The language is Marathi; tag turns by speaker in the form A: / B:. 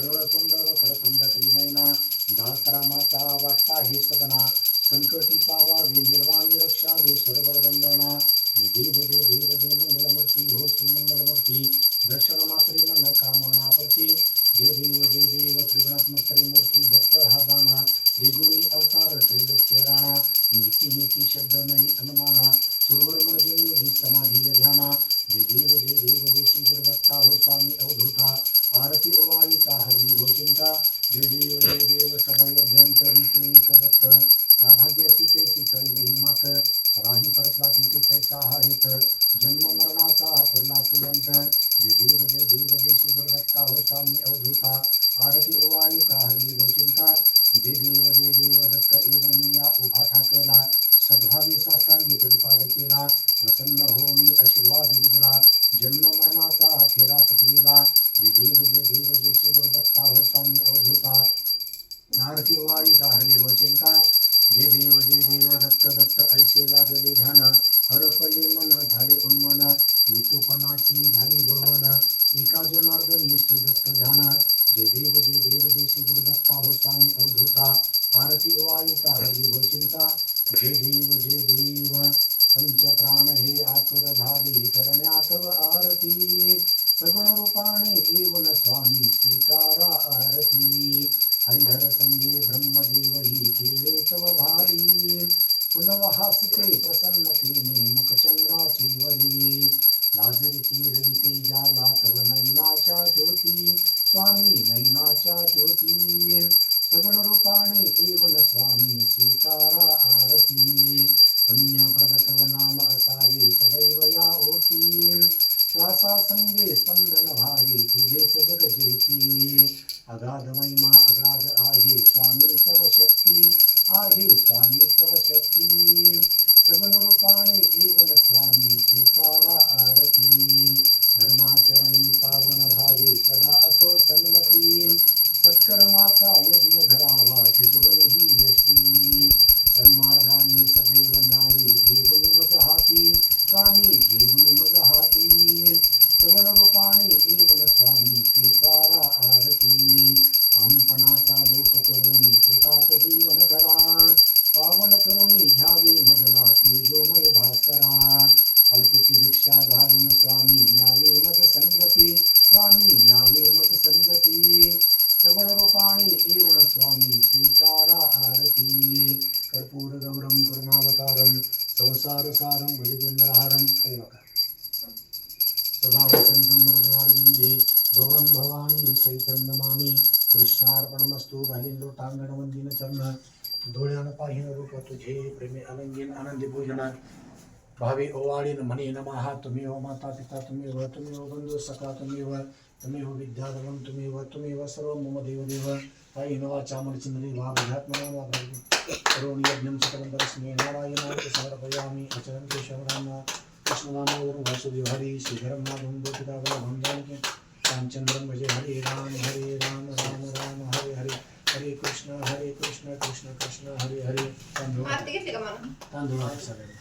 A: सरळ सोंड वक्रतुंड त्रिनयना दासरामाचा वाटता हे सगना संकटी पावावी निर्वाणी रक्षावे सर्वर वंदना हे देव जय मंगलमूर्ती होती मंगलमूर्ती दर्शन मात्री मन कामना प्रती जय देव त्रिगुणात्मक त्रिमूर्ती दत्त हा जाणा त्रिगुणी अवतार त्रैलोक्य राणा नीती शब्द नाही अनुमाना सुरवर मर्जन योगी समाधी ध्याना जय देव जय श्री गुरुदत्ता हो स्वामी अवधूता आरती ओवाळीता हरली भोचिंता जय देव समय अभ्यंतरी तू एक दत्त या भाग्याची कैसी कळली ही मात राही परतला तिथे कैसा हा हेत जन्म मरणाचा फुरला श्रीवंत जय देव जय श्री गुरुदत्ता हो स्वामी अवधूता आरती ओवाळीता हरली भोचिंता जय देव दत्त एवं या उभा ठाकला सद्भावी साष्टांगी प्रतिपाद केला प्रसन्न होऊन आशीर्वाद दिला जन्म मरणाचा फेरा चुकविला जय देव श्री गुरुदत्ता हो स्वामी अवधूता आरती ओवाळीता हरली भोचिंता जय देव दत्त ऐसे लागले ध्यान हरपले मन झाले उन्मन मितूपणाची झाली बळवण एका जनार्दनी श्री दत्त ध्यान जय देव श्री गुरुदत्ता हो स्वामी अवधूता आरती ओवाळीता हरली भोचिंता जय देव पंच प्राण हे आतुर झाले करण्यात आरती सगुण रूपाने एवन स्वामी स्वीकारा आरती हरिहर संगे ब्रह्मदेव ही खेळे तव भारी पुनव हासते प्रसन्नतेने मुखचंद्राची वरी लाजरिती रविते जाला तव नैनाच्या ज्योती स्वामी नैनाच्या ज्योती सगुण रूपाने एवन स्वामी स्वीकारा आरती पुण्यप्रद तव नाम असावे सदैव या ओठी श्वासा संगे स्पंदन भावे तुझेच जग जेठी अगाध महिमा अगाध आहे स्वामी तव शक्ती आहे स्वामी तव शक्ती सगुण रूपाने एवन स्वामी स्वीकारा आरती धर्माचरणी पावन भावे सदा असो सन्मती सत्कर्माचा यज्ञ धरावा शिजवणी ही यशी सन्मार्गाने सदैव न्यायी घेऊन मज हाती स्वामी घेऊन मज हाती सगुण रूपाने एवन स्वामी स्वीकारा आरती अंपणाचा लोप करुणी कृतात जीवन करा पावन करुणी घ्यावे मजला तेजोमय भास्करा अल्पची भिक्षा घालून स्वामी न्यावे मज संगती स्वामी न्यावे मज संगती सगुण रूपाने एवण स्वामी स्वीकारा आरती कर्पूर गौरम करुणावतारम संसार सारम भजगंधरहारम हरे बघा सदा वसंतम हृदयारविंदे भवं भवानी सहितं नमामि कृष्णार्पणमस्तु घालीन लोटांगण वंदिन चरण डोळ्यान पाहिन रूप तुझे प्रेमे अलंगीन आनंदी पूजन भावे ओवाळीन म्हणे नमः तुम्ही हो माता पिता तुम्ही हो बंधू सखा तुम्ही हो विद्याधरम तुम्ही हो सर्व मम देव ताई नवाचा मनचिंदरी भावध्यात्मना करोण यज्ञं सकलं परस्मै नारायणाय समर्पयामि अचरं केशवराम कृष्णदामोदर वासुदेवहरि श्रीधरं माधवं गोपिकावल्लभं जानकी रामचंद्रं भजे हरे राम राम राम हरे हरे हरे कृष्ण कृष्ण कृष्ण हरे हरे तांदूळ सगळे